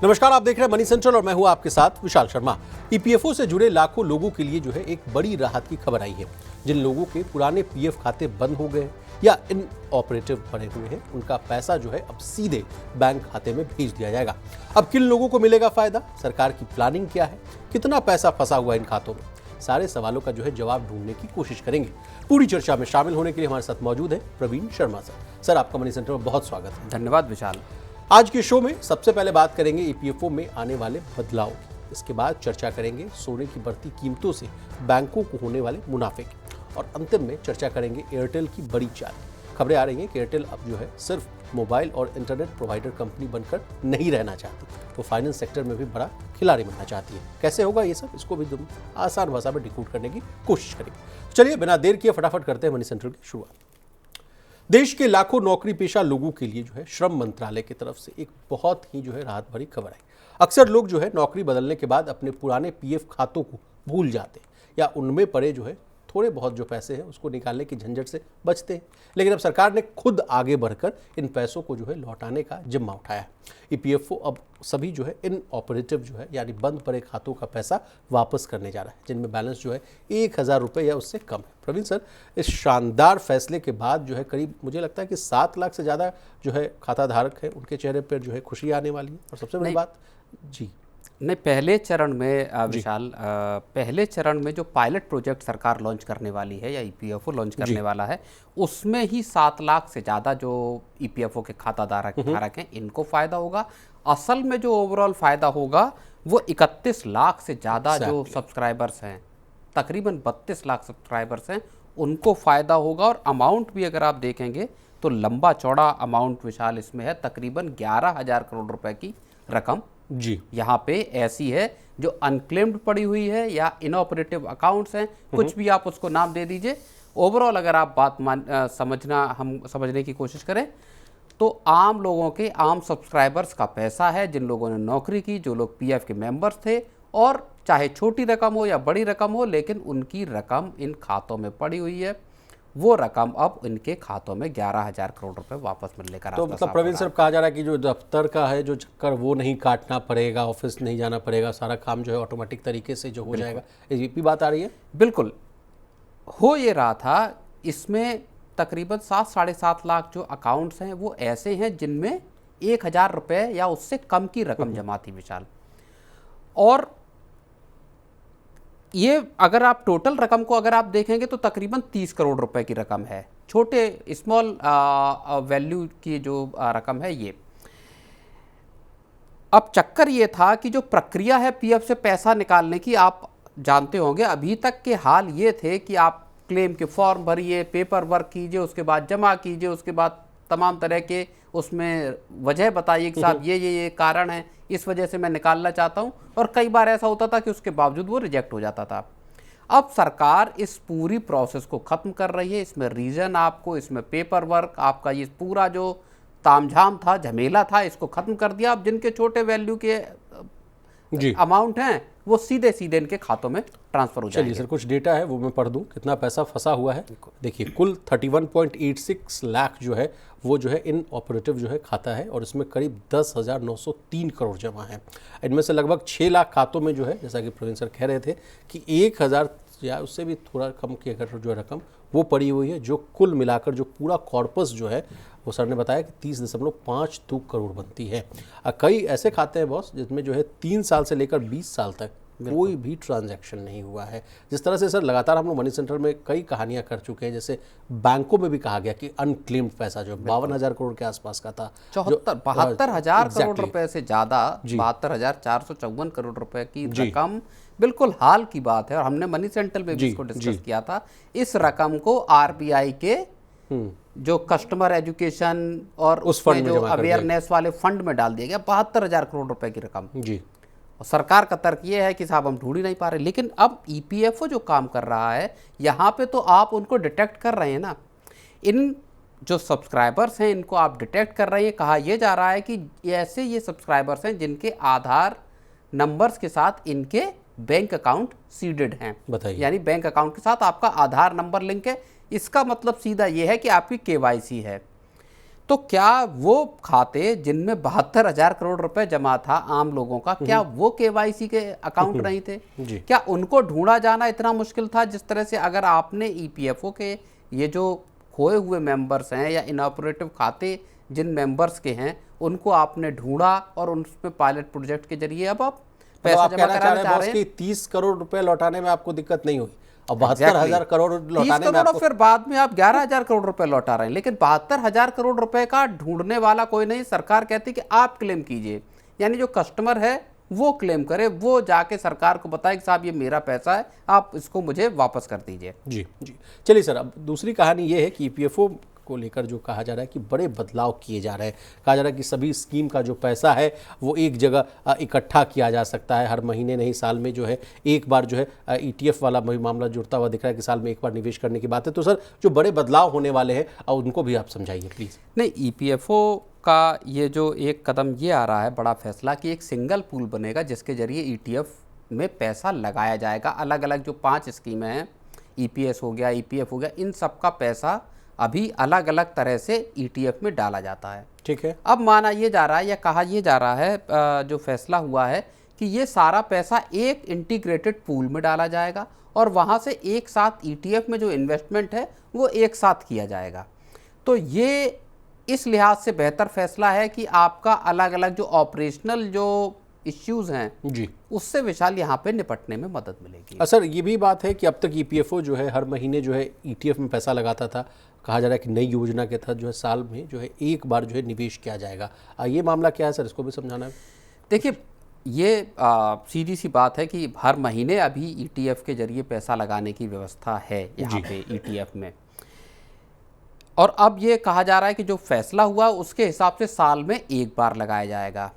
नमस्कार, आप देख रहे हैं मनी सेंट्रल और मैं हूं आपके साथ विशाल शर्मा। ईपीएफओ से जुड़े लाखों लोगों के लिए जो है एक बड़ी राहत की खबर आई है। जिन लोगों के पुराने पीएफ खाते बंद हो गए या इन ऑपरेटिव पड़े हुए हैं, उनका पैसा जो है अब सीधे बैंक खाते में भेज दिया जाएगा। अब किन लोगों को मिलेगा फायदा, सरकार की प्लानिंग क्या है, कितना पैसा फंसा हुआ है इन खातों में, सारे सवालों का जो है जवाब ढूंढने की कोशिश करेंगे। पूरी चर्चा में शामिल होने के लिए हमारे साथ मौजूद है प्रवीण शर्मा सर। आपका मनी सेंटर में बहुत स्वागत है। धन्यवाद विशाल। आज के शो में सबसे पहले बात करेंगे ईपीएफओ में आने वाले बदलाव की। इसके बाद चर्चा करेंगे सोने की बढ़ती कीमतों से बैंकों को होने वाले मुनाफे की, और अंतिम में चर्चा करेंगे एयरटेल की बड़ी चाल। खबरें आ रही हैं कि एयरटेल अब जो है सिर्फ मोबाइल और इंटरनेट प्रोवाइडर कंपनी बनकर नहीं रहना चाहती, वो फाइनेंस सेक्टर में भी बड़ा खिलाड़ी बनना चाहती है। कैसे होगा ये सब, इसको भी तुम आसान भाषा में डिकोड करने की कोशिश करेंगे। चलिए बिना देर किए फटाफट करते हैं मनी सेंट्रल की शुरुआत। देश के लाखों नौकरी पेशा लोगों के लिए जो है श्रम मंत्रालय की तरफ से एक बहुत ही जो है राहत भरी खबर आई। अक्सर लोग जो है नौकरी बदलने के बाद अपने पुराने पीएफ खातों को भूल जाते हैं या उनमें पड़े जो है थोड़े बहुत जो पैसे हैं उसको निकालने की झंझट से बचते हैं। लेकिन अब सरकार ने खुद आगे बढ़कर इन पैसों को जो है लौटाने का जिम्मा उठाया है। ईपीएफओ अब सभी जो है इन ऑपरेटिव जो है यानी बंद पड़े खातों का पैसा वापस करने जा रहा है, जिनमें बैलेंस जो है 1,000 रुपये या उससे कम है। प्रवीण सर, इस शानदार फैसले के बाद जो है करीब मुझे लगता है कि 7 लाख से ज़्यादा जो है खाता धारक है, उनके चेहरे पर जो है खुशी आने वाली है। और सबसे बड़ी बात जी नहीं, पहले चरण में विशाल, पहले चरण में जो पायलट प्रोजेक्ट सरकार लॉन्च करने वाली है या ईपीएफओ लॉन्च करने वाला है, उसमें ही 7 लाख से ज़्यादा जो ईपीएफओ के खाता धारक हैं इनको फ़ायदा होगा। असल में जो ओवरऑल फ़ायदा होगा वो 31 लाख से ज़्यादा जो सब्सक्राइबर्स हैं, तकरीबन 32 लाख सब्सक्राइबर्स हैं, उनको फ़ायदा होगा। और अमाउंट भी अगर आप देखेंगे तो लंबा चौड़ा अमाउंट विशाल इसमें है। तकरीबन 11,000 करोड़ रुपए की रकम जी यहाँ पे ऐसी है जो अनक्लेम्ड पड़ी हुई है या इनऑपरेटिव अकाउंट्स हैं, कुछ भी आप उसको नाम दे दीजिए। ओवरऑल अगर आप बात हम समझने की कोशिश करें तो आम लोगों के, आम सब्सक्राइबर्स का पैसा है, जिन लोगों ने नौकरी की, जो लोग पीएफ के मेंबर्स थे, और चाहे छोटी रकम हो या बड़ी रकम हो, लेकिन उनकी रकम इन खातों में पड़ी हुई है। वो रकम अब इनके खातों में 11,000 करोड़ रुपए वापस मिलने का तो मतलब प्रवीण सर, कहा जा रहा है कि जो दफ्तर का है जो चक्कर वो नहीं काटना पड़ेगा, ऑफिस नहीं जाना पड़ेगा, सारा काम जो है ऑटोमेटिक तरीके से जो हो जाएगा, ये भी बात आ रही है। बिल्कुल हो ये रहा था। इसमें तकरीबन 7-7.5 लाख जो अकाउंट्स हैं वो ऐसे हैं जिनमें 1,000 रुपये या उससे कम की रकम जमा थी विशाल। और ये अगर आप टोटल रकम को अगर आप देखेंगे तो तकरीबन 30 करोड़ रुपए की रकम है। छोटे स्मॉल वैल्यू की जो रकम है ये। अब चक्कर ये था कि जो प्रक्रिया है पीएफ से पैसा निकालने की, आप जानते होंगे अभी तक के हाल ये थे कि आप क्लेम के फॉर्म भरिए, पेपर वर्क कीजिए, उसके बाद जमा कीजिए, उसके बाद तमाम तरह के उसमें वजह बताइए कि साहब ये कारण है, इस वजह से मैं निकालना चाहता हूं। और कई बार ऐसा होता था कि उसके बावजूद वो रिजेक्ट हो जाता था। अब सरकार इस पूरी प्रोसेस को ख़त्म कर रही है। इसमें रीज़न आपको, इसमें पेपर वर्क आपका, ये पूरा जो तामझाम था, झमेला था, इसको ख़त्म कर दिया। अब जिनके छोटे वैल्यू के अमाउंट हैं वो सीधे सीधे इनके खातों में ट्रांसफर हो जाएंगे। चलिए सर, कुछ डेटा है वो मैं पढ़ दूं, कितना पैसा फंसा हुआ है। देखिए, कुल 31.86 लाख जो है वो जो है इन ऑपरेटिव जो है खाता है, और इसमें करीब 10,903 करोड़ जमा है। इनमें से लगभग 6 लाख खातों में जो है, जैसा कि प्रवीण सर कह रहे थे कि 1,000 या उससे भी थोड़ा कम की अगर जो रकम वो पड़ी हुई है, जो कुल मिलाकर जो पूरा कॉर्पस जो है वो सर ने बताया कि 30.52 करोड़ बनती है। कई ऐसे खाते हैं बॉस जिसमें जो है 3 साल से लेकर 20 साल तक कोई भी ट्रांजैक्शन नहीं हुआ है। जिस तरह से सर लगातार हम लोग मनी सेंटर में कई कहानियां कर चुके हैं, जैसे बैंकों में भी कहा गया कि अनक्लेम्ड पैसा जो 52,000 करोड़ के आसपास का था, 72,000 करोड़ रुपए से ज्यादा, 72,454 करोड़ रुपए की रकम बिल्कुल हाल की बात है। और हमने मनी सेंटर में भी इसको डिस्कस किया था। इस रकम को आरबीआई के जो कस्टमर एजुकेशन और उसमें जो अवेयरनेस वाले फंड में डाल दिया गया, 72,000 करोड़ रुपए की रकम जी। और सरकार का तर्क ये है कि साहब हम ढूंढ ही नहीं पा रहे। लेकिन अब ईपीएफओ जो काम कर रहा है यहाँ पे, तो आप उनको डिटेक्ट कर रहे हैं ना, इन जो सब्सक्राइबर्स हैं इनको आप डिटेक्ट कर रहे हैं। कहा यह जा रहा है कि ऐसे ये सब्सक्राइबर्स हैं जिनके आधार नंबर्स के साथ इनके बैंक अकाउंट सीडेड हैं, यानी बैंक अकाउंट के साथ आपका आधार नंबर लिंक है। इसका मतलब सीधा ये है कि आपकी केवाईसी है। तो क्या वो खाते जिनमें 72,000 करोड़ रुपए जमा था आम लोगों का, क्या वो केवाईसी के अकाउंट नहीं थे? क्या उनको ढूंढा जाना इतना मुश्किल था? जिस तरह से अगर आपने ईपीएफओ के ये जो खोए हुए मेंबर्स हैं या इनऑपरेटिव खाते जिन मेंबर्स के हैं उनको आपने ढूंढा और उसमें पायलट प्रोजेक्ट के जरिए अब आप पैसा जमा कराना चाह रहे हैं। 30 करोड़ रुपए लौटाने में आपको दिक्कत नहीं हुई, अब 72,000 करोड़ लौटाने में आपको... फिर बाद में आप 11,000 करोड़ रुपए लौटा रहे हैं, लेकिन 72,000 करोड़ रुपए का ढूंढने वाला कोई नहीं। सरकार कहती कि आप क्लेम कीजिए, यानी जो कस्टमर है वो क्लेम करे, वो जाके सरकार को बताए कि साहब ये मेरा पैसा है, आप इसको मुझे वापस कर दीजिए। जी जी, चलिए सर, अब दूसरी कहानी ये है कि ईपीएफओ को लेकर जो कहा जा रहा है कि बड़े बदलाव किए जा रहे हैं। कहा जा रहा है कि सभी स्कीम का जो पैसा है वो एक जगह इकट्ठा किया जा सकता है, हर महीने नहीं साल में जो है एक बार जो है ईटीएफ वाला मामला जुड़ता हुआ दिख रहा है कि साल में एक बार निवेश करने की बात है। तो सर जो बड़े बदलाव होने वाले हैं उनको भी आप समझाइए प्लीज़। नहीं, ईपीएफओ का ये जो एक कदम ये आ रहा है बड़ा फैसला कि एक सिंगल पूल बनेगा जिसके जरिए ईटीएफ में पैसा लगाया जाएगा। अलग अलग जो 5 स्कीमें हैं, ईपीएस हो गया, ईपीएफ हो गया, इन सब का पैसा अभी अलग अलग तरह से ईटीएफ में डाला जाता है। ठीक है। अब माना ये जा रहा है या कहा ये जा रहा है, जो फैसला हुआ है कि ये सारा पैसा एक इंटीग्रेटेड पूल में डाला जाएगा और वहाँ से एक साथ ईटीएफ में जो इन्वेस्टमेंट है वो एक साथ किया जाएगा। तो ये इस लिहाज से बेहतर फैसला है कि आपका अलग अलग जो ऑपरेशनल जो इश्यूज हैं जी, उससे विशाल यहाँ पे निपटने में मदद मिलेगी। सर ये भी बात है कि अब तक ईपीएफओ जो है हर महीने जो है ईटीएफ में पैसा लगाता था। कहा जा रहा है कि नई योजना के तहत जो है साल में जो है एक बार जो है निवेश किया जाएगा। ये मामला क्या है सर, इसको भी समझाना है। देखिए, ये सीधी सी बात है कि हर महीने अभी ईटीएफ के जरिए पैसा लगाने की व्यवस्था है यहाँ पे ईटीएफ में, और अब ये कहा जा रहा है कि जो फैसला हुआ उसके हिसाब से साल में एक बार लगाया जाएगा।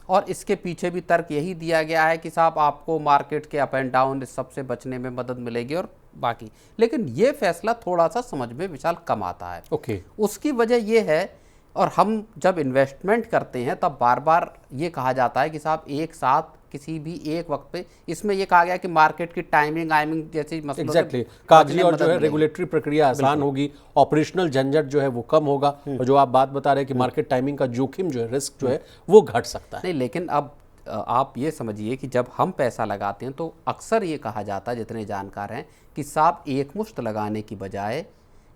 और इसके पीछे भी तर्क यही दिया गया है कि साहब आपको मार्केट के अप एंड डाउन इस सबसे बचने में मदद मिलेगी और बाकी। लेकिन ये फैसला थोड़ा सा समझ में विशाल कम आता है। ओके। उसकी वजह ये है, और हम जब इन्वेस्टमेंट करते हैं तब बार बार ये कहा जाता है कि साहब एक साथ किसी भी एक वक्त पे, इसमें ये कहा गया कि मार्केट की टाइमिंग जैसी मसलों एग्जैक्टली कागजी और जो है रेगुलेटरी प्रक्रिया आसान होगी, ऑपरेशनल झंझट जो है वो कम होगा, और जो आप बात बता रहे हैं कि मार्केट टाइमिंग का जोखिम जो है, रिस्क जो है वो घट सकता है। नहीं, लेकिन अब आप ये समझिए कि जब हम पैसा लगाते हैं तो अक्सर ये कहा जाता है, जितने जानकार हैं, कि साहब एक मुश्त लगाने की बजाय,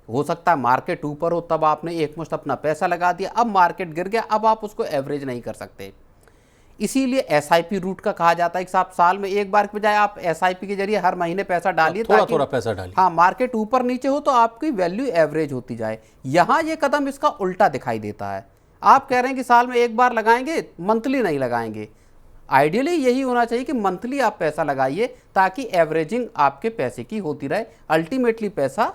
हो सकता है मार्केट ऊपर हो तब आपने एक मुश्त अपना पैसा लगा दिया, अब मार्केट गिर गया, अब आप उसको एवरेज नहीं कर सकते। इसीलिए एसआईपी रूट का कहा जाता है कि साहब साल में एक बार के बजाय आप एसआईपी के जरिए हर महीने पैसा डालिए, थोड़ा पैसा डालिए। हाँ, मार्केट ऊपर नीचे हो तो आपकी वैल्यू एवरेज होती जाए। यहाँ ये कदम इसका उल्टा दिखाई देता है। आप कह रहे हैं कि साल में एक बार लगाएंगे, मंथली नहीं लगाएंगे। आइडियली यही होना चाहिए कि मंथली आप पैसा लगाइए ताकि एवरेजिंग आपके पैसे की होती रहे। अल्टीमेटली पैसा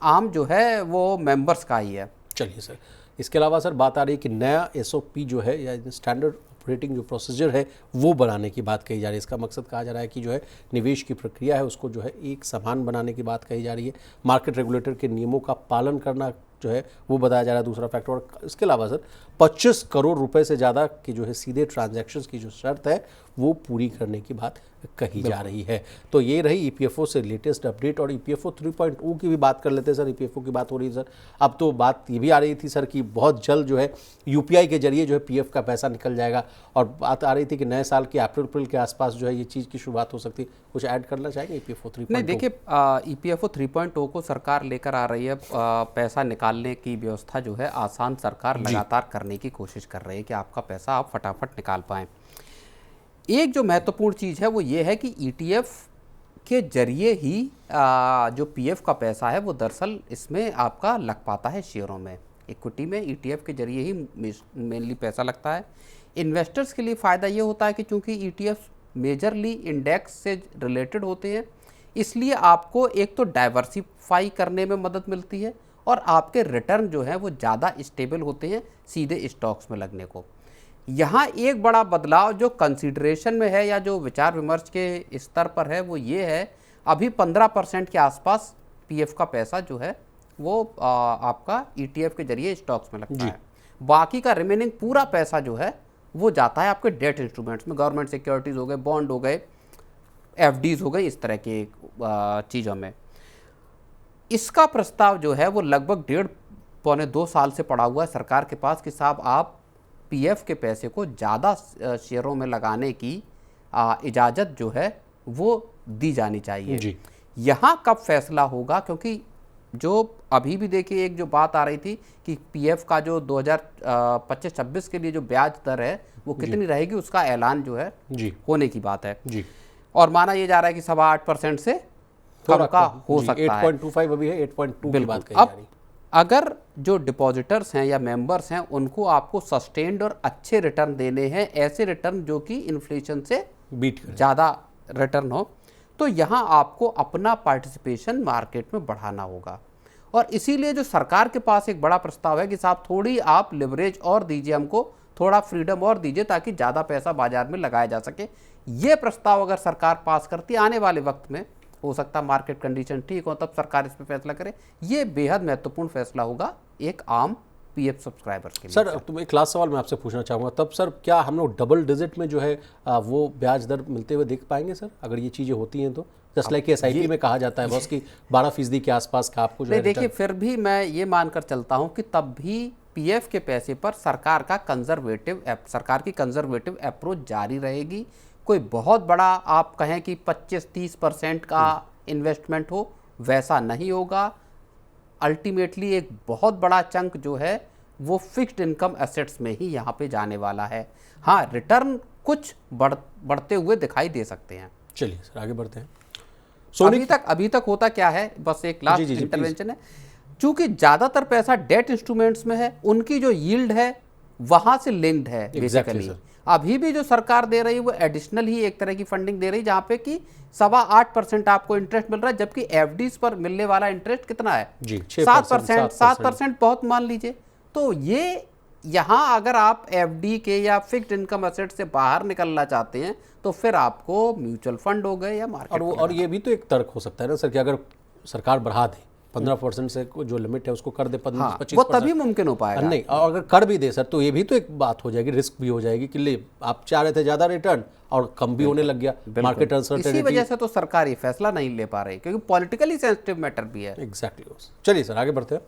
आम जो है वो मेंबर्स का ही है। चलिए सर, इसके अलावा सर बात आ रही है कि नया एसओपी जो है या स्टैंडर्ड ऑपरेटिंग जो प्रोसीजर है वो बनाने की बात कही जा रही है। इसका मकसद कहा जा रहा है कि जो है निवेश की प्रक्रिया है उसको जो है एक समान बनाने की बात कही जा रही है। मार्केट रेगुलेटर के नियमों का पालन करना जो है वो बताया जा रहा है दूसरा फैक्टर। और इसके अलावा सर 25 करोड़ रुपए से ज़्यादा की जो है सीधे ट्रांजैक्शंस की जो शर्त है वो पूरी करने की बात कही जा रही है। तो ये रही ईपीएफओ से लेटेस्ट अपडेट। और ईपीएफओ 3.0 की भी बात कर लेते हैं सर। ईपीएफओ की बात हो रही है सर, अब तो बात ये भी आ रही थी सर कि बहुत जल्द जो है यूपीआई के जरिए जो है पीएफ का पैसा निकल जाएगा, और बात आ रही थी कि नए साल के अप्रैल के आसपास जो है ये चीज़ की शुरुआत हो सकती है। कुछ ऐड करना चाहेंगे ईपीएफओ 3.0? नहीं, देखिए, ईपीएफओ 3.0 को सरकार लेकर आ रही है। पैसा निकालने की व्यवस्था जो है आसान सरकार लगातार करने की कोशिश कर रही है कि आपका पैसा आप फटाफट निकाल पाएँ। एक जो महत्वपूर्ण चीज़ है वो ये है कि ईटीएफ के जरिए ही जो पीएफ का पैसा है वो दरअसल इसमें आपका लग पाता है शेयरों में, इक्विटी में। ईटीएफ के जरिए ही मेनली पैसा लगता है। इन्वेस्टर्स के लिए फ़ायदा ये होता है कि चूँकि ईटीएफ मेजरली इंडेक्स से रिलेटेड होते हैं, इसलिए आपको एक तो डाइवर्सिफाई करने में मदद मिलती है और आपके रिटर्न जो है वो ज़्यादा स्टेबल होते हैं सीधे स्टॉक्स में लगने को। यहाँ एक बड़ा बदलाव जो कंसीडरेशन में है या जो विचार विमर्श के स्तर पर है वो ये है, अभी 15% के आसपास पीएफ का पैसा जो है वो आपका ईटीएफ के जरिए स्टॉक्स में लगता है। बाकी का रिमेनिंग पूरा पैसा जो है वो जाता है आपके डेट इंस्ट्रूमेंट्स में, गवर्नमेंट सिक्योरिटीज़ हो गए, बॉन्ड हो गए, एफडीज हो गई, इस तरह की चीज़ों में। इसका प्रस्ताव जो है वो लगभग 1.25-2 साल से पड़ा हुआ है सरकार के पास कि साहब आप पीएफ के पैसे को ज़्यादा शेयरों में लगाने की इजाज़त जो है वो दी जानी चाहिए जी। यहाँ कब फैसला होगा, क्योंकि जो अभी भी देखिए एक जो बात आ रही थी कि पीएफ का जो 2025-26 के लिए जो ब्याज दर है वो कितनी रहेगी, उसका ऐलान जो है जी होने की बात है जी। और माना ये जा रहा है कि 8.25% से कम का हो सकता है। 8.25 अभी है, 8.2 की बात कही जा रही। अगर जो डिपॉजिटर्स हैं या मेंबर्स हैं उनको आपको सस्टेन्ड और अच्छे रिटर्न देने हैं, ऐसे रिटर्न जो कि इन्फ्लेशन से बीट करें, ज़्यादा रिटर्न हो, तो यहाँ आपको अपना पार्टिसिपेशन मार्केट में बढ़ाना होगा। और इसीलिए जो सरकार के पास एक बड़ा प्रस्ताव है कि साहब थोड़ी आप लिवरेज और दीजिए, हमको थोड़ा फ्रीडम और दीजिए ताकि ज़्यादा पैसा बाजार में लगाया जा सके। ये प्रस्ताव अगर सरकार पास करती है, आने वाले वक्त में हो सकता है मार्केट कंडीशन ठीक हो तब सरकार इस पर फैसला करे। ये बेहद महत्वपूर्ण फैसला होगा एक आम पीएफ सब्सक्राइबर्स के लिए। सर तुम एक लास्ट सवाल मैं आपसे पूछना चाहूँगा, तब सर क्या हम लोग डबल डिजिट में जो है वो ब्याज दर मिलते हुए देख पाएंगे सर, अगर ये चीज़ें होती हैं तो? जस्ट लाइक एसआईपी में कहा जाता है बॉस की 12% के आसपास का आपको जो है। देखिए फिर भी मैं ये मानकर चलता हूँ कि तब भी पीएफ के पैसे पर सरकार की कंजर्वेटिव अप्रोच जारी रहेगी। कोई बहुत बड़ा आप कहें कि 25-30% का इन्वेस्टमेंट हो, वैसा नहीं होगा। अल्टीमेटली एक बहुत बड़ा चंक जो है वो फिक्स्ड इनकम एसेट्स में ही यहाँ पे जाने वाला है। हाँ, रिटर्न कुछ बढ़ते हुए दिखाई दे सकते हैं। चलिए सर आगे बढ़ते हैं। अभी तक होता क्या है, बस एक लास्ट इंटरवेंशन है, चूंकि ज़्यादातर पैसा डेट इंस्ट्रूमेंट्स में है, उनकी जो यील्ड है वहाँ से लिंक्ड है बेसिकली। अभी भी जो सरकार दे रही है वो एडिशनल ही एक तरह की फंडिंग दे रही है, जहाँ पे कि 8.25% आपको इंटरेस्ट मिल रहा है, जबकि एफडीज पर मिलने वाला इंटरेस्ट कितना है जी 7%। 7% बहुत मान लीजिए। तो ये यहाँ अगर आप एफडी के या फिक्स्ड इनकम एसेट से बाहर निकलना चाहते हैं तो फिर आपको म्यूचुअल फंड हो गए या मार्केट। और ये भी तो एक तर्क हो सकता है ना सर कि अगर सरकार बढ़ा दे 15% से जो लिमिट है उसको कर दे 25%, वो तभी मुमकिन हो पाएगा। नहीं, और अगर कर भी दे सर तो ये भी तो एक बात हो जाएगी, रिस्क भी हो जाएगी कि ले आप चाह रहे थे ज़्यादा रिटर्न और कम भी होने लग गया, मार्केट अनसर्टेनिटी। इसी वजह से तो सरकार ये फैसला नहीं ले पा रही, क्योंकि पॉलिटिकली सेंसिटिव मैटर भी है। एग्जैक्टली। चलिए सर आगे बढ़ते हैं।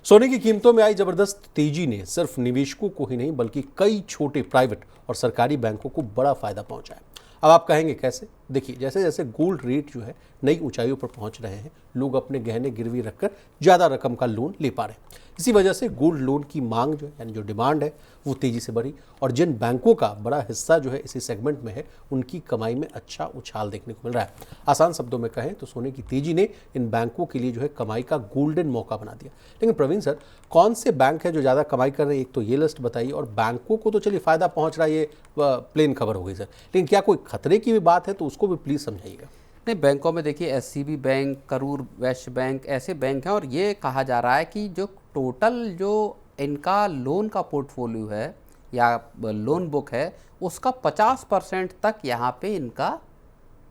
सोने की कीमतों में आई जबरदस्त तेजी ने सिर्फ निवेशकों को ही नहीं बल्कि कई छोटे प्राइवेट और सरकारी बैंकों को बड़ा फायदा पहुंचा है। अब आप कहेंगे कैसे? देखिए, जैसे जैसे गोल्ड रेट जो है नई ऊंचाइयों पर पहुंच रहे हैं, लोग अपने गहने गिरवी रखकर ज़्यादा रकम का लोन ले पा रहे हैं। इसी वजह से गोल्ड लोन की मांग जो है यानी जो डिमांड है वो तेज़ी से बढ़ी, और जिन बैंकों का बड़ा हिस्सा जो है इसी सेगमेंट में है उनकी कमाई में अच्छा उछाल देखने को मिल रहा है। आसान शब्दों में कहें तो सोने की तेजी ने इन बैंकों के लिए जो है कमाई का गोल्डन मौका बना दिया। लेकिन प्रवीण सर, कौन से बैंक है जो ज़्यादा कमाई कर रहे हैं, एक तो ये लिस्ट बताइए, और बैंकों को तो चलिए फ़ायदा पहुँच रहा है, ये प्लेन खबर हो गई सर, लेकिन क्या कोई खतरे की भी बात है तो उसको भी प्लीज़ समझाइएगा। नहीं, बैंकों में देखिए SCB bank, Karur Vysya bank ऐसे बैंक हैं, और ये कहा जा रहा है कि जो टोटल जो इनका लोन का पोर्टफोलियो है या लोन बुक है उसका 50% तक यहाँ पे इनका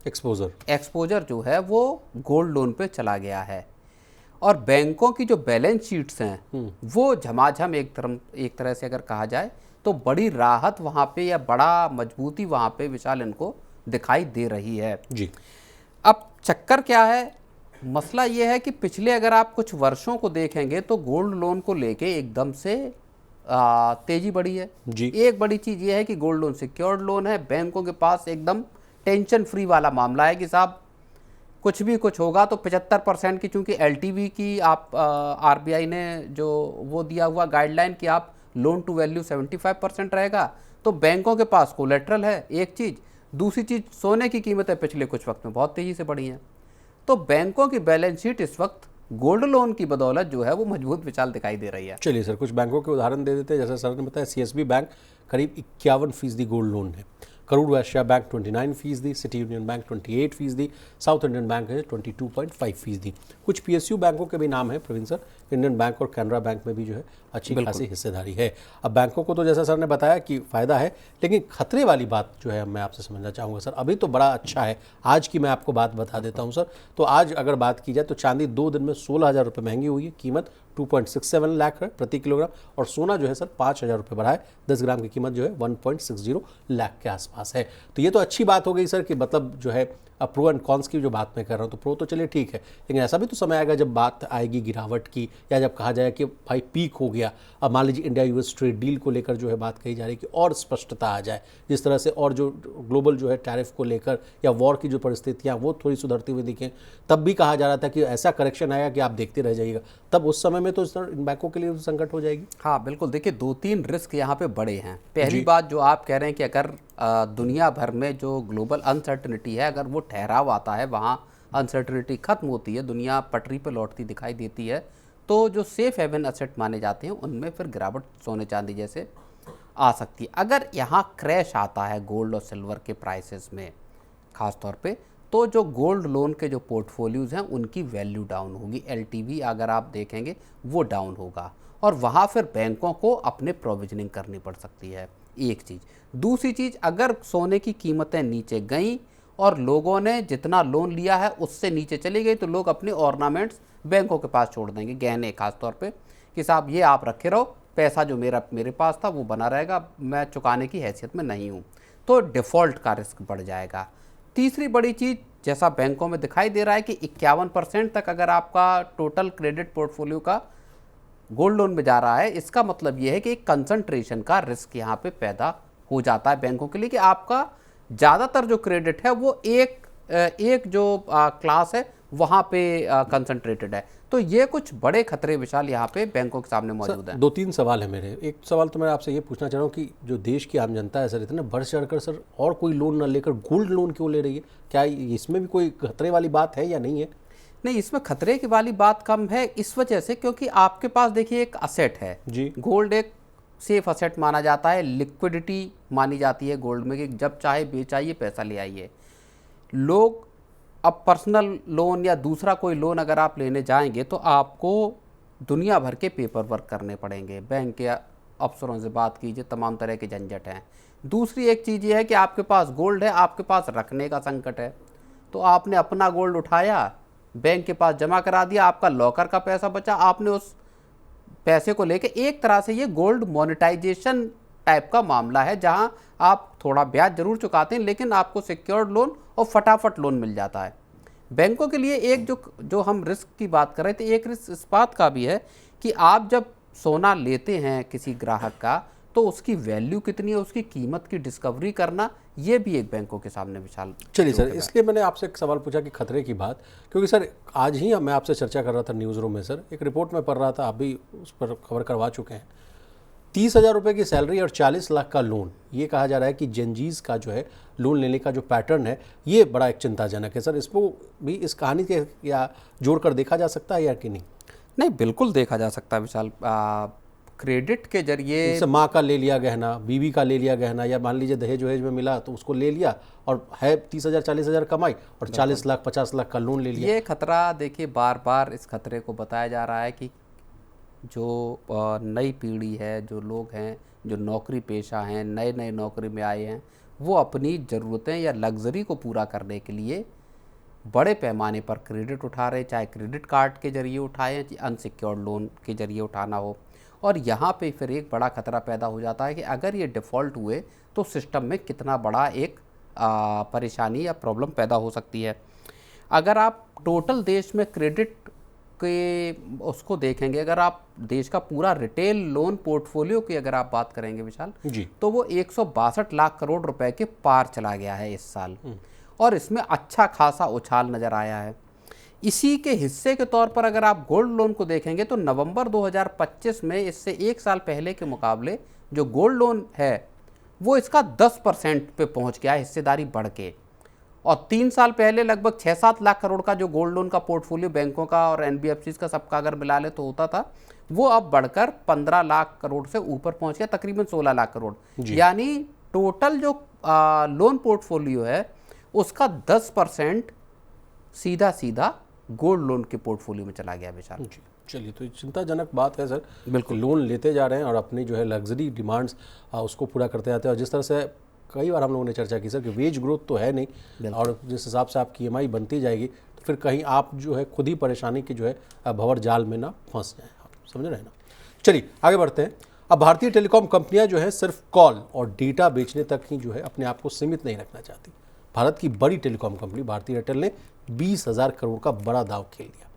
एक्सपोजर जो है वो गोल्ड लोन पे चला गया है। और बैंकों की जो बैलेंस शीट्स हैं वो झमाझम एक तरह से अगर कहा जाए तो बड़ी राहत वहाँ पे या बड़ा मजबूती वहाँ पे विशाल इनको दिखाई दे रही है जी। अब चक्कर क्या है, मसला ये है कि पिछले अगर आप कुछ वर्षों को देखेंगे तो गोल्ड लोन को लेके एकदम से तेजी बढ़ी है जी। एक बड़ी चीज़ ये है कि गोल्ड लोन सिक्योर्ड लोन है, बैंकों के पास एकदम टेंशन फ्री वाला मामला है कि साहब कुछ भी कुछ होगा तो 75% की, चूंकि एलटीवी की आप आरबीआई ने जो वो दिया हुआ गाइडलाइन कि आप लोन टू वैल्यू 75% रहेगा, तो बैंकों के पास कोलेट्रल है एक चीज़। दूसरी चीज़, सोने की कीमतें पिछले कुछ वक्त में बहुत तेज़ी से बढ़ी हैं, तो बैंकों की बैलेंस शीट इस वक्त गोल्ड लोन की बदौलत जो है वो मजबूत विशाल दिखाई दे रही है। चलिए सर कुछ बैंकों के उदाहरण दे देते हैं। जैसे सर ने बताया सीएसबी बैंक करीब 51% गोल्ड लोन है, Karur Vysya bank 29%, city union bank 28%, south Indian bank है 22.5%। कुछ पीएसयू बैंकों के भी नाम है प्रवीण सर, इंडियन बैंक और कैनरा बैंक में भी जो है अच्छी खासी हिस्सेदारी है। अब बैंकों को तो जैसा सर ने बताया कि फ़ायदा है, लेकिन खतरे वाली बात जो है मैं आपसे समझना चाहूँगा सर। अभी तो बड़ा अच्छा है, आज की मैं आपको बात बता देता हूँ सर। तो आज अगर बात की जाए तो चांदी 2 दिन में 16,000 रुपये महंगी हुई है, कीमत 2.67 लाख है प्रति किलोग्राम, और सोना जो है सर 5,000 रुपये बढ़ा है, 10 ग्राम की कीमत जो है 1.60 लाख के आसपास है। तो ये तो अच्छी बात हो गई सर कि मतलब जो है प्रो एंड कॉन्स की जो बात मैं कर रहा हूँ, तो प्रो तो चलिए ठीक है, लेकिन ऐसा भी तो समय आएगा जब बात आएगी गिरावट की, या जब कहा जाए कि भाई पीक हो गया। अब मान लीजिए इंडिया यूएस ट्रेड डील को लेकर जो है बात कही जा रही है कि और स्पष्टता आ जाए, जिस तरह से और जो ग्लोबल जो है टैरिफ को लेकर या वॉर की जो परिस्थितियाँ वो थोड़ी सुधरती हुई दिखें। तब भी कहा जा रहा था कि ऐसा करेक्शन आएगा कि आप देखते रह जाइएगा, तब उस समय में तो इन बैंकों के लिए संकट हो जाएगी। हाँ बिल्कुल, देखिए 2-3 रिस्क यहाँ पे बड़े हैं। पहली बात जो आप कह रहे हैं कि अगर दुनिया भर में जो ग्लोबल अनसर्टनिटी है, अगर वो ठहराव आता है, वहाँ अनसर्टनिटी खत्म होती है, दुनिया पटरी पे लौटती दिखाई देती है, तो जो सेफ हेवन एसेट माने जाते हैं उनमें फिर गिरावट सोने चांदी जैसे आ सकती है। अगर यहाँ क्रैश आता है गोल्ड और सिल्वर के प्राइसेस में ख़ास तौर पे, तो जो गोल्ड लोन के जो पोर्टफोलियोज़ हैं उनकी वैल्यू डाउन होगी, LTV अगर आप देखेंगे वो डाउन होगा, और वहाँ फिर बैंकों को अपने प्रोविजनिंग करनी पड़ सकती है, एक चीज़। दूसरी चीज़, अगर सोने की कीमतें नीचे गईं और लोगों ने जितना लोन लिया है उससे नीचे चली गई, तो लोग अपने ऑर्नामेंट्स बैंकों के पास छोड़ देंगे, गहने खास तौर पे, कि साहब ये आप रखे रहो, पैसा जो मेरे पास था वो बना रहेगा, मैं चुकाने की हैसियत में नहीं हूँ, तो डिफ़ॉल्ट का रिस्क बढ़ जाएगा। तीसरी बड़ी चीज़, जैसा बैंकों में दिखाई दे रहा है कि 51% तक अगर आपका टोटल क्रेडिट पोर्टफोलियो का गोल्ड लोन में जा रहा है, इसका मतलब ये है कि एक कंसंट्रेशन का रिस्क यहाँ पे पैदा हो जाता है बैंकों के लिए, कि आपका ज़्यादातर जो क्रेडिट है वो एक जो क्लास है वहाँ पे कंसंट्रेटेड है। तो ये कुछ बड़े खतरे विशाल यहाँ पे बैंकों के सामने मौजूद हैं। 2-3 सवाल है मेरे। एक सवाल तो मैं आपसे ये पूछना चाह रहा हूँ कि जो देश की आम जनता है सर, इतना बढ़ चढ़कर सर और कोई लोन न लेकर गोल्ड लोन क्यों ले रही है? क्या इसमें भी कोई खतरे वाली बात है या नहीं है? नहीं, इसमें खतरे की वाली बात कम है, इस वजह से क्योंकि आपके पास देखिए एक असेट है जी। गोल्ड एक सेफ असेट माना जाता है, लिक्विडिटी मानी जाती है गोल्ड में कि जब चाहे बेचाइए पैसा ले आइए। लोग अब पर्सनल लोन या दूसरा कोई लोन अगर आप लेने जाएंगे तो आपको दुनिया भर के पेपर वर्क करने पड़ेंगे, बैंक के अफसरों से बात कीजिए, तमाम तरह के झंझट हैं। दूसरी एक चीज़ ये है कि आपके पास गोल्ड है, आपके पास रखने का संकट है, तो आपने अपना गोल्ड उठाया, बैंक के पास जमा करा दिया, आपका लॉकर का पैसा बचा, आपने उस पैसे को लेके एक तरह से ये गोल्ड मोनेटाइजेशन टाइप का मामला है, जहां आप थोड़ा ब्याज जरूर चुकाते हैं लेकिन आपको सिक्योर्ड लोन और फटाफट लोन मिल जाता है। बैंकों के लिए एक जो हम रिस्क की बात कर रहे थे, एक रिस्क इस बात का भी है कि आप जब सोना लेते हैं किसी ग्राहक का, तो उसकी वैल्यू कितनी है, उसकी कीमत की डिस्कवरी करना, ये भी एक बैंकों के सामने विशाल। चलिए सर, इसलिए मैंने आपसे एक सवाल पूछा कि खतरे की बात, क्योंकि सर आज ही मैं आपसे चर्चा कर रहा था न्यूज़ रूम में सर, एक रिपोर्ट में पढ़ रहा था, आप भी उस पर खबर करवा चुके हैं। 30,000 रुपये की सैलरी और 40 लाख का लोन, ये कहा जा रहा है कि जेनजीज का जो है लोन लेने का जो पैटर्न है ये बड़ा एक चिंताजनक है सर। इसको भी इस कहानी के या जोड़कर देखा जा सकता है या कि नहीं? नहीं, बिल्कुल देखा जा सकता है विशाल। क्रेडिट के जरिए जैसे माँ का ले लिया गहना, बीवी का ले लिया गहना, या मान लीजिए दहेज वहेज में मिला तो उसको ले लिया, और है 30,000 40,000 कमाई और 40 लाख 50 लाख का लोन ले लिया। ये खतरा देखिए, बार बार इस खतरे को बताया जा रहा है कि जो नई पीढ़ी है, जो लोग हैं, जो नौकरी पेशा हैं, नए नए नौकरी में आए हैं, वो अपनी ज़रूरतें या लग्जरी को पूरा करने के लिए बड़े पैमाने पर क्रेडिट उठा रहे, चाहे क्रेडिट कार्ड के जरिए उठाएं, चाहे अनसिक्योर्ड लोन के जरिए उठाना हो। और यहाँ पे फिर एक बड़ा खतरा पैदा हो जाता है कि अगर ये डिफ़ॉल्ट हुए तो सिस्टम में कितना बड़ा एक परेशानी या प्रॉब्लम पैदा हो सकती है। अगर आप टोटल देश में क्रेडिट के उसको देखेंगे, अगर आप देश का पूरा रिटेल लोन पोर्टफोलियो की अगर आप बात करेंगे विशाल जी, तो वो 162 लाख करोड़ रुपए के पार चला गया है इस साल, और इसमें अच्छा खासा उछाल नज़र आया है। इसी के हिस्से के तौर पर अगर आप गोल्ड लोन को देखेंगे तो नवंबर 2025 में इससे एक साल पहले के मुकाबले जो गोल्ड लोन है वो इसका 10% पे पहुंच गया, हिस्सेदारी बढ़ के। और 3 साल पहले लगभग 6-7 लाख करोड़ का जो गोल्ड लोन का पोर्टफोलियो बैंकों का और NBFCs का सबका अगर मिला ले तो होता था, वो अब बढ़कर 15 लाख करोड़ से ऊपर पहुंच गया, तकरीबन 16 लाख करोड़। यानी टोटल जो लोन पोर्टफोलियो है उसका 10% सीधा सीधा गोल्ड लोन के पोर्टफोलियो में चला गया विशाल जी। चलिए, तो चिंताजनक बात है सर। बिल्कुल, लोन लेते जा रहे हैं और अपनी जो है लग्जरी डिमांड्स उसको पूरा करते जाते हैं। और जिस तरह से कई बार हम लोगों ने चर्चा की सर कि वेज ग्रोथ तो है नहीं, और जिस हिसाब से आपकी EMI बनती जाएगी तो फिर कहीं आप जो है खुद ही परेशानी के जो है भंवर जाल में ना फंस जाएं, समझ रहे हैं ना। चलिए आगे बढ़ते हैं। अब भारतीय टेलीकॉम कंपनियां जो है सिर्फ कॉल और डेटा बेचने तक ही जो है अपने आप को सीमित नहीं रखना चाहती, भारत की बड़ी टेलीकॉम कंपनी भारती एयरटेल ने 20,000 करोड़ का बड़ा दांव खेल दिया।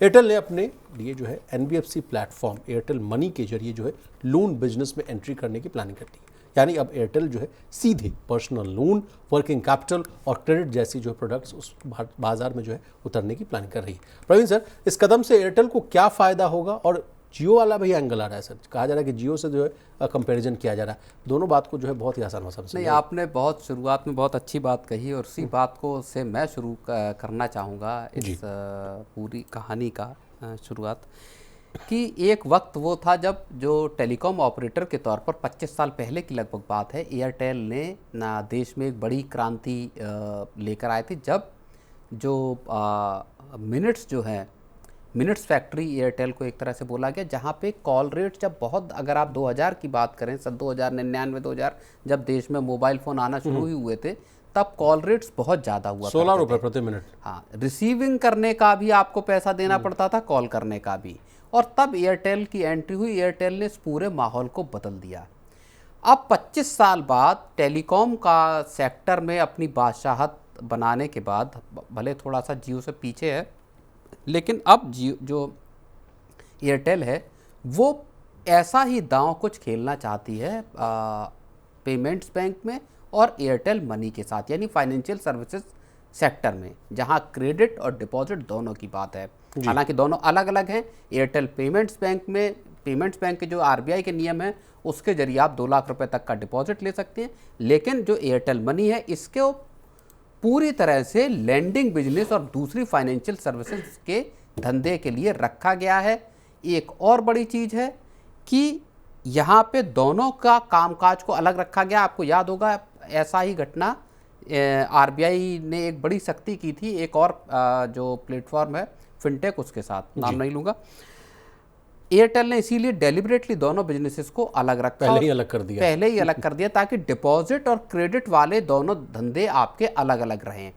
एयरटेल ने अपने लिए जो है एनबीएफसी प्लेटफॉर्म एयरटेल मनी के जरिए जो है लोन बिजनेस में एंट्री करने की प्लानिंग करती है। यानी अब एयरटेल जो है सीधे पर्सनल लोन, वर्किंग कैपिटल और क्रेडिट जैसी जो प्रोडक्ट्स उस बाजार में जो है उतरने की प्लानिंग कर रही है। प्रवीण सर, इस कदम से एयरटेल को क्या फायदा होगा? और जियो वाला भी एंगल आ रहा है सर, कहा जा रहा है कि जियो से जो है कंपैरिजन किया जा रहा है। दोनों बात को जो है बहुत ही आसान भाषा में नहीं, आपने बहुत शुरुआत में बहुत अच्छी बात कही और उसी बात को से मैं शुरू करना चाहूँगा इस पूरी कहानी का शुरुआत, कि एक वक्त वो था जब जो टेलीकॉम ऑपरेटर के तौर पर 25 साल पहले की लगभग बात है, एयरटेल ने ना देश में एक बड़ी क्रांति लेकर आए थे, जब जो मिनट्स जो है, मिनट्स फैक्ट्री एयरटेल को एक तरह से बोला गया, जहाँ पे कॉल रेट जब बहुत, अगर आप 2000 की बात करें, सन 2099 2000 जब देश में मोबाइल फ़ोन आना शुरू ही हुए थे, तब कॉल रेट्स बहुत ज़्यादा हुआ, 16 रुपये प्रति मिनट। हाँ, रिसीविंग करने का भी आपको पैसा देना पड़ता था, कॉल करने का भी। और तब एयरटेल की एंट्री हुई, एयरटेल ने इस पूरे माहौल को बदल दिया। अब 25 साल बाद टेलीकॉम का सेक्टर में अपनी बादशाहत बनाने के बाद, भले थोड़ा सा जियो से पीछे है, लेकिन अब जियो जो एयरटेल है वो ऐसा ही दांव कुछ खेलना चाहती है पेमेंट्स बैंक में और एयरटेल मनी के साथ, यानी फाइनेंशियल सर्विसेज सेक्टर में, जहां क्रेडिट और डिपॉजिट दोनों की बात है। हालांकि दोनों अलग अलग हैं। एयरटेल पेमेंट्स बैंक में, पेमेंट्स बैंक के जो आरबीआई के नियम है उसके जरिए आप 2 लाख रुपए तक का डिपॉजिट ले सकते हैं, लेकिन जो एयरटेल मनी है इसके पूरी तरह से लेंडिंग बिजनेस और दूसरी फाइनेंशियल सर्विसेज के धंधे के लिए रखा गया है। एक और बड़ी चीज़ है कि यहाँ पे दोनों का कामकाज को अलग रखा गया। आपको याद होगा ऐसा ही घटना आरबीआई ने एक बड़ी सख्ती की थी, एक और जो प्लेटफॉर्म है फिनटेक, उसके साथ, नाम नहीं लूँगा। एयरटेल ने इसीलिए डेलिबरेटली दोनों बिजनेसेस को अलग रखा, पहले ही अलग कर दिया ताकि डिपॉजिट और क्रेडिट वाले दोनों धंधे आपके अलग अलग रहें।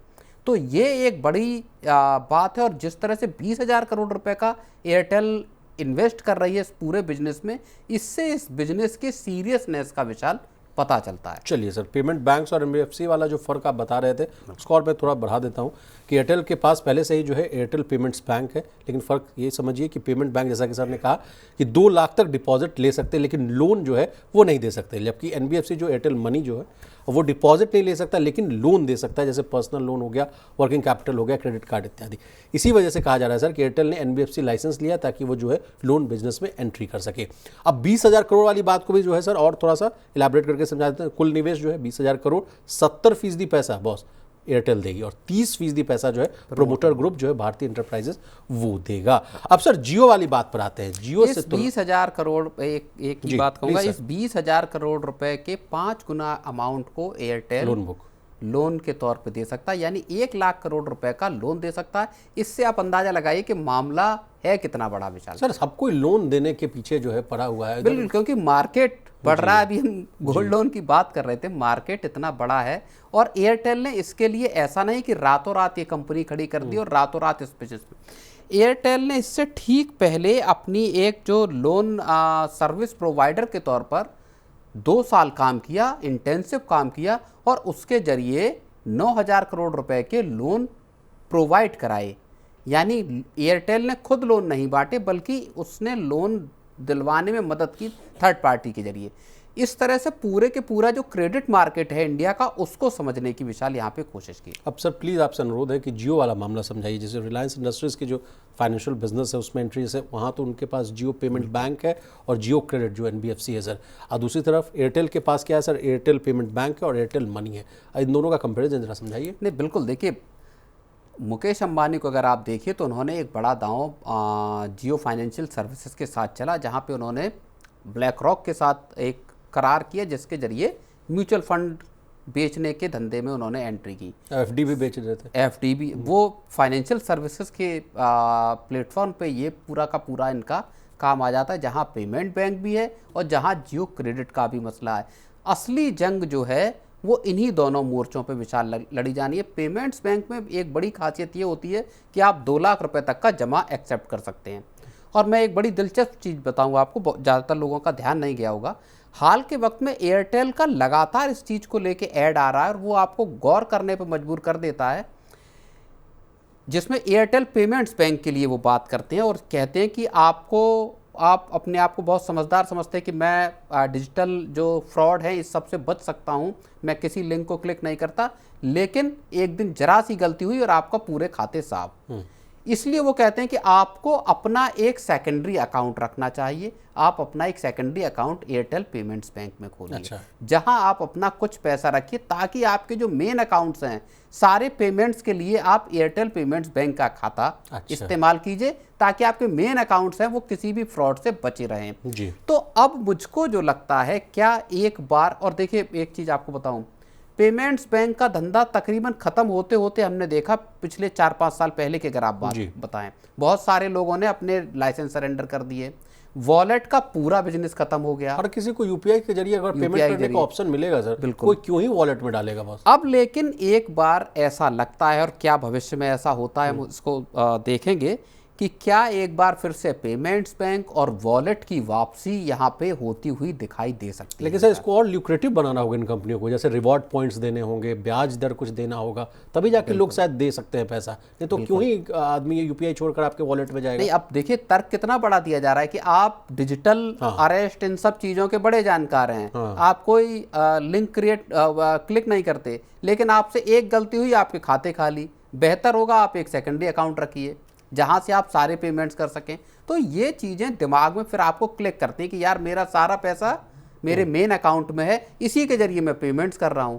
तो ये एक बड़ी बात है। और जिस तरह से 20,000 करोड़ रुपए का एयरटेल इन्वेस्ट कर रही है इस पूरे बिजनेस में, इससे इस बिजनेस के सीरियसनेस का विशाल पता चलता है। चलिए सर, पेमेंट बैंक्स और एनबीएफसी वाला जो फ़र्क आप बता रहे थे उसको और मैं थोड़ा बढ़ा देता हूँ कि एयरटेल के पास पहले से ही जो है एयरटेल पेमेंट्स बैंक है, लेकिन फ़र्क ये समझिए कि पेमेंट बैंक, जैसा कि सर ने कहा, कि 2 लाख तक डिपॉजिट ले सकते हैं लेकिन लोन जो है वो नहीं दे सकते। जबकि एनबीएफसी जो एयरटेल मनी जो है वो डिपॉजिट नहीं ले सकता लेकिन लोन दे सकता है, जैसे पर्सनल लोन हो गया, वर्किंग कैपिटल हो गया, क्रेडिट कार्ड इत्यादि। इसी वजह से कहा जा रहा है सर कि एयरटेल ने एनबीएफसी लाइसेंस लिया ताकि वो जो है लोन बिजनेस में एंट्री कर सके। अब 20,000 करोड़ वाली बात को भी जो है सर और थोड़ा सा इलाबरेट करके समझा देते हैं। कुल निवेश जो है 20,000 करोड़, 70% पैसा बॉस एयरटेल देगी और 30% पैसा जो है प्रोमोटर ग्रुप जो है भारतीय इंटरप्राइजेस वो देगा। अब सर जियो वाली बात पर आते हैं। जियो से 20,000 करोड़, एक ही बात कहूंगा, इस 20,000 करोड़ रुपए के 5 गुना अमाउंट को एयरटेल लोन के तौर पे दे सकता है, यानी 1 लाख करोड़ रुपए का लोन दे सकता है। इससे आप अंदाजा लगाइए कि मामला है कितना बड़ा विशाल। सर सबको लोन देने के पीछे जो है पड़ा हुआ है, बिल्कुल, क्योंकि मार्केट बढ़ रहा है। अभी हम गोल्ड लोन की बात कर रहे थे, मार्केट इतना बड़ा है और एयरटेल ने इसके लिए ऐसा नहीं कि रातों रात ये कंपनी खड़ी कर दी और रातों रात इस बिजनेस में। एयरटेल ने इससे ठीक पहले अपनी एक जो लोन सर्विस प्रोवाइडर के तौर पर 2 साल काम किया, इंटेंसिव काम किया और उसके जरिए 9,000 करोड़ रुपए के लोन प्रोवाइड कराए। यानी एयरटेल ने खुद लोन नहीं बांटे बल्कि उसने लोन दिलवाने में मदद की थर्ड पार्टी के जरिए। इस तरह से पूरे के पूरा जो क्रेडिट मार्केट है इंडिया का, उसको समझने की विशाल यहाँ पे कोशिश की। अब सर प्लीज़ आपसे अनुरोध है कि जियो वाला मामला समझाइए। जैसे रिलायंस इंडस्ट्रीज़ की जो फाइनेंशियल बिजनेस है उसमें एंट्री है, वहाँ तो उनके पास जियो पेमेंट बैंक है और जियो क्रेडिट जो एनबीएफसी है सर, और दूसरी तरफ एयरटेल के पास क्या है सर, एयरटेल पेमेंट बैंक है और एयरटेल मनी है। इन दोनों का कंपेरिजन जरा समझाइए। नहीं, बिल्कुल, देखिए मुकेश अंबानी को अगर आप देखिए तो उन्होंने एक बड़ा दांव जियो फाइनेंशियल सर्विसेज के साथ चला, जहाँ पे उन्होंने ब्लैक रॉक के साथ एक करार किया जिसके जरिए म्यूचुअल फंड बेचने के धंधे में उन्होंने एंट्री की। एफडी भी बेच रहे थे। एफडी भी, वो फाइनेंशियल सर्विसेज के प्लेटफॉर्म पे ये पूरा का पूरा इनका काम आ जाता है, जहाँ पेमेंट बैंक भी है और जहाँ जियो क्रेडिट का भी मसला है। असली जंग जो है वो इन्हीं दोनों मोर्चों पे विशाल लड़ी जानी है। पेमेंट्स बैंक में एक बड़ी खासियत ये होती है कि आप 2 लाख रुपए तक का जमा एक्सेप्ट कर सकते हैं। और मैं एक बड़ी दिलचस्प चीज़ बताऊंगा आपको, ज़्यादातर लोगों का ध्यान नहीं गया होगा। हाल के वक्त में एयरटेल का लगातार इस चीज़ को लेके ऐड आ रहा है और वो आपको गौर करने पर मजबूर कर देता है, जिसमें एयरटेल पेमेंट्स बैंक के लिए वो बात करते हैं और कहते हैं कि आप अपने आप को बहुत समझदार समझते हैं कि मैं डिजिटल जो फ्रॉड है इस सब से बच सकता हूं, मैं किसी लिंक को क्लिक नहीं करता, लेकिन एक दिन जरा सी गलती हुई और आपका पूरे खाते साफ। इसलिए वो कहते हैं कि आपको अपना एक सेकेंडरी अकाउंट रखना चाहिए। आप अपना एक secondary account Airtel payments bank में खोलिए। अच्छा। जहां आप अपना कुछ पैसा रखिए ताकि आपके जो मेन अकाउंट्स हैं सारे पेमेंट्स के लिए आप एयरटेल पेमेंट्स बैंक का खाता इस्तेमाल कीजिए, ताकि आपके मेन अकाउंट्स हैं वो किसी भी फ्रॉड से बचे रहें जी। तो अब मुझको जो लगता है, क्या एक बार, और देखिए एक चीज़ आपको बताऊं, पेमेंट्स बैंक का धंधा तकरीबन खत्म होते होते हमने देखा पिछले 4-5 साल पहले के, अगर आप बात बताएं, बहुत सारे लोगों ने अपने लाइसेंस सरेंडर कर दिए, वॉलेट का पूरा बिजनेस खत्म हो गया। हर किसी को यूपीआई के जरिए अगर पेमेंट करने का ऑप्शन मिलेगा सर, बिल्कुल, कोई क्यों ही वॉलेट में डालेगा बस। अब लेकिन एक बार ऐसा लगता है, और क्या भविष्य में ऐसा होता है हम इसको देखेंगे, कि क्या एक बार फिर से पेमेंट्स बैंक और वॉलेट की वापसी यहाँ पे होती हुई दिखाई दे सकती है। लेकिन सर इसको और ल्यूक्रेटिव बनाना होगा इन कंपनियों को, जैसे रिवॉर्ड पॉइंट्स देने होंगे, ब्याज दर कुछ देना होगा, तभी जाके लोग शायद दे सकते हैं पैसा, नहीं तो क्यों ही आदमी यूपीआई छोड़कर आपके वॉलेट में जाएगा। नहीं, अब देखिए तर्क कितना बड़ा दिया जा रहा है कि आप डिजिटल अरेस्ट इन सब चीज़ों के बड़े जानकार हैं, आप कोई लिंक क्लिक नहीं करते, लेकिन आपसे एक गलती हुई आपके खाते खाली, बेहतर होगा आप एक सेकेंडरी अकाउंट रखिए जहां से आप सारे पेमेंट्स कर सकें। तो ये चीज़ें दिमाग में फिर आपको क्लिक करती हैं कि यार मेरा सारा पैसा मेरे मेन अकाउंट में है, इसी के जरिए मैं पेमेंट्स कर रहा हूं।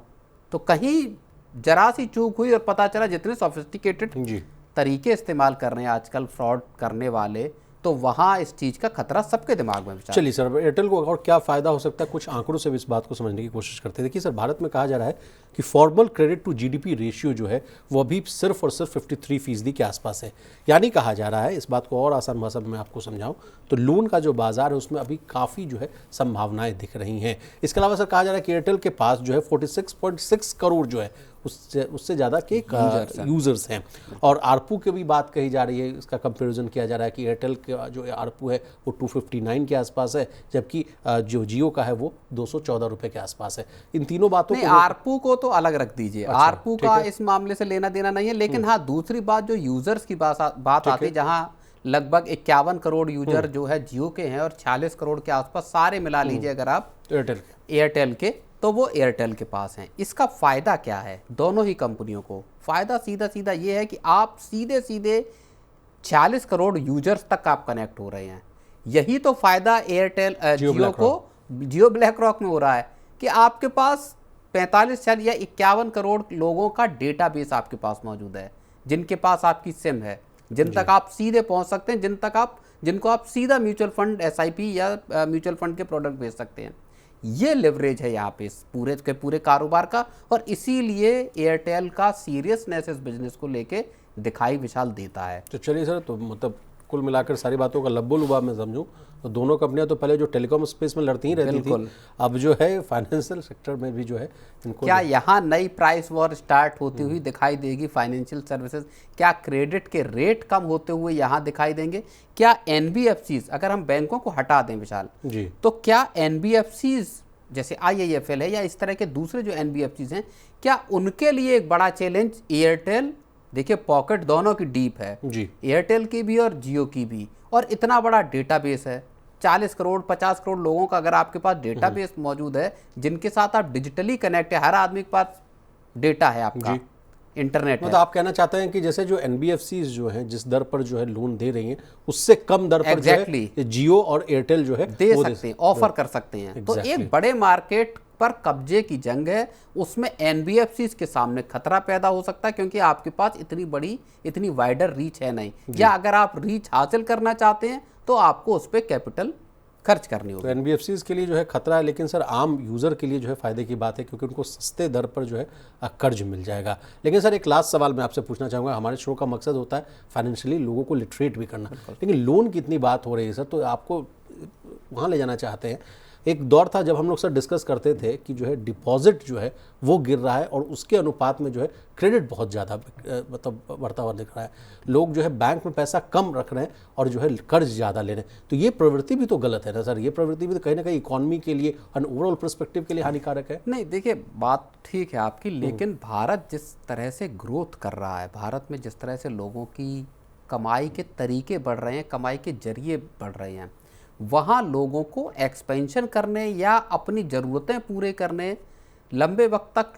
तो कहीं जरा सी चूक हुई और पता चला जितने सोफिस्टिकेटेड तरीके इस्तेमाल कर रहे हैं आजकल फ्रॉड करने वाले, तो वहाँ इस चीज़ का खतरा सबके दिमाग में। चलिए सर, एयरटेल को और क्या फ़ायदा हो सकता है, कुछ आंकड़ों से भी इस बात को समझने की कोशिश करते हैं। देखिए सर, भारत में कहा जा रहा है कि formal credit to GDP ratio जो है वो अभी सिर्फ और सिर्फ 53% के आसपास है। यानी कहा जा रहा है, इस बात को और आसान भाषा में मैं आपको समझाऊं तो लोन का जो बाजार है उसमें अभी काफ़ी जो है संभावनाएं दिख रही हैं। इसके अलावा सर कहा जा रहा है कि एयरटेल के पास जो है 46.6 करोड़ जो है उससे ज़्यादा के यूज़र्स हैं। और आरपू की भी बात कही जा रही है, इसका कंपैरिजन किया जा रहा है कि एयरटेल का जो आरपू है वो 259 के आसपास है, जबकि जो जियो का है वो 214 रुपये के आसपास है। इन तीनों बातों को, आरपू को तो अलग रख दीजिए, आरपू का इस मामले से लेना देना नहीं है, लेकिन हाँ दूसरी बात जो यूज़र्स की बात आती है, जहाँ लगभग 51 करोड़ यूजर जो है जियो के हैं और 46 करोड़ के आसपास सारे मिला लीजिए अगर आप एयरटेल के, तो वो एयरटेल के पास हैं। इसका फ़ायदा क्या है दोनों ही कंपनियों को? फ़ायदा सीधा सीधा ये है कि आप सीधे सीधे 46 करोड़ यूजर्स तक आप कनेक्ट हो रहे हैं। यही तो फ़ायदा एयरटेल जियो को जियो ब्लैक रॉक में हो रहा है कि आपके पास 45 या 51 करोड़ लोगों का डेटाबेस आपके पास मौजूद है, जिनके पास आपकी सिम है, जिन तक आप सीधे पहुंच सकते हैं, जिनको आप सीधा म्यूचुअल फंड, एसआईपी या म्यूचुअल फंड के प्रोडक्ट बेच सकते हैं। ये लेवरेज है यहाँ पे इस पूरे कारोबार का, और इसीलिए एयरटेल का सीरियसनेस इस बिजनेस को लेके दिखाई विशाल देता है। तो चलिए सर, तो मतलब कुल मिलाकर सारी बातों का लब्बो लुबाब में समझूं तो दोनों कंपनियां तो पहले जो टेलीकॉम स्पेस में लड़ती ही रहती थी, अब जो है फाइनेंशियल सेक्टर में भी जो है इनको, क्या यहाँ नई प्राइस वॉर स्टार्ट होती हुई दिखाई देगी? फाइनेंशियल सर्विसेज, क्या क्रेडिट के रेट कम होते हुए यहाँ दिखाई देंगे? क्या एनबीएफसीज, अगर हम बैंकों को हटा दें विशाल जी, तो क्या एनबीएफसीज जैसे IIFL है या इस तरह के दूसरे जो एनबीएफसीज हैं, क्या उनके लिए एक बड़ा चैलेंज एयरटेल, देखिए पॉकेट दोनों की डीप है जी, एयरटेल की भी और जियो की भी, और इतना बड़ा डेटाबेस है, 40 करोड़ 50 करोड़ लोगों का अगर आपके पास डेटाबेस मौजूद है जिनके साथ आप डिजिटली कनेक्ट है, हर आदमी के पास डेटा है आपका, इंटरनेट है। तो आप कहना चाहते हैं कि जैसे जो एनबीएफसीज जो हैं जिस दर पर जो है लोन दे रही हैं उससे कम दर पर exactly. जियो और एयरटेल जो है दे सकते हैं, ऑफर कर सकते हैं। तो एक बड़े मार्केट पर कब्जे की जंग है, उसमें एनबीएफसीज के सामने खतरा पैदा हो सकता है, क्योंकि आपके पास इतनी वाइडर रीच है नहीं, या अगर आप रीच हासिल करना चाहते हैं तो आपको उस पर कैपिटल खर्च करनी होगी। तो एनबीएफसीज के लिए जो है खतरा है, लेकिन सर आम यूज़र के लिए जो है फ़ायदे की बात है, क्योंकि उनको सस्ते दर पर जो है कर्ज मिल जाएगा। लेकिन सर एक लास्ट सवाल मैं आपसे पूछना चाहूँगा, हमारे शो का मकसद होता है फाइनेंशियली लोगों को लिटरेट भी करना, लेकिन लोन की इतनी बात हो रही है सर, तो आपको वहाँ ले जाना चाहते हैं। एक दौर था जब हम लोग सर डिस्कस करते थे कि जो है डिपॉजिट जो है वो गिर रहा है और उसके अनुपात में जो है क्रेडिट बहुत ज़्यादा मतलब बढ़ता हुआ दिख रहा है। लोग जो है बैंक में पैसा कम रख रहे हैं और जो है कर्ज ज़्यादा ले रहे हैं। तो ये प्रवृत्ति भी तो गलत है ना सर, ये प्रवृत्ति भी तो कहीं ना कहीं इकॉनमी के लिए और ओवरऑल पर्सपेक्टिव के लिए हानिकारक है। नहीं देखिए, बात ठीक है आपकी, लेकिन भारत जिस तरह से ग्रोथ कर रहा है, भारत में जिस तरह से लोगों की कमाई के तरीके बढ़ रहे हैं, कमाई के जरिए बढ़ रहे हैं, वहाँ लोगों को एक्सपेंशन करने या अपनी ज़रूरतें पूरे करने लंबे वक्त तक,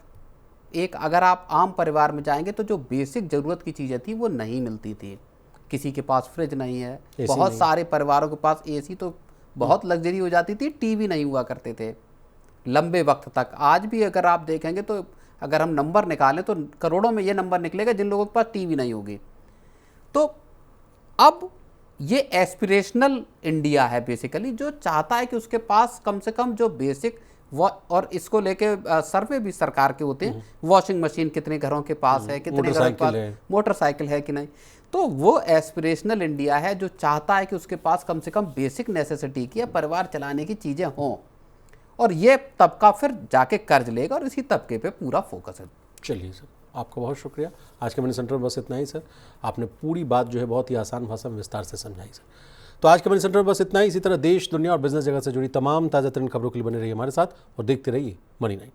एक अगर आप आम परिवार में जाएंगे तो जो बेसिक ज़रूरत की चीज़ें थी वो नहीं मिलती थी। किसी के पास फ्रिज नहीं है, बहुत सारे परिवारों के पास एसी तो बहुत लग्जरी हो जाती थी, टीवी नहीं हुआ करते थे लंबे वक्त तक। आज भी अगर आप देखेंगे तो अगर हम नंबर निकालें तो करोड़ों में ये नंबर निकलेगा जिन लोगों के पास टीवी नहीं होगी। तो अब ये एस्पिरेशनल इंडिया है बेसिकली, जो चाहता है कि उसके पास कम से कम जो बेसिक और इसको लेके सर्वे भी सरकार के होते हैं, वॉशिंग मशीन कितने घरों के पास है, कितने घरों के पास मोटरसाइकिल है कि नहीं। तो वो एस्पिरेशनल इंडिया है जो चाहता है कि उसके पास कम से कम बेसिक नेसेसिटी की या परिवार चलाने की चीज़ें हों, और ये तबका फिर जाके कर्ज लेगा और इसी तबके पे पूरा फोकस है। चलिए सर, आपका बहुत शुक्रिया। आज के मनी सेंटर में बस इतना ही सर। आपने पूरी बात जो है बहुत ही आसान भाषा में विस्तार से समझाई सर। तो आज के मनी सेंटर में बस इतना ही। इसी तरह देश, दुनिया और बिजनेस जगत से जुड़ी तमाम ताज़ा तरीन खबरों के लिए बने रहिए हमारे साथ और देखते रहिए मनी 9।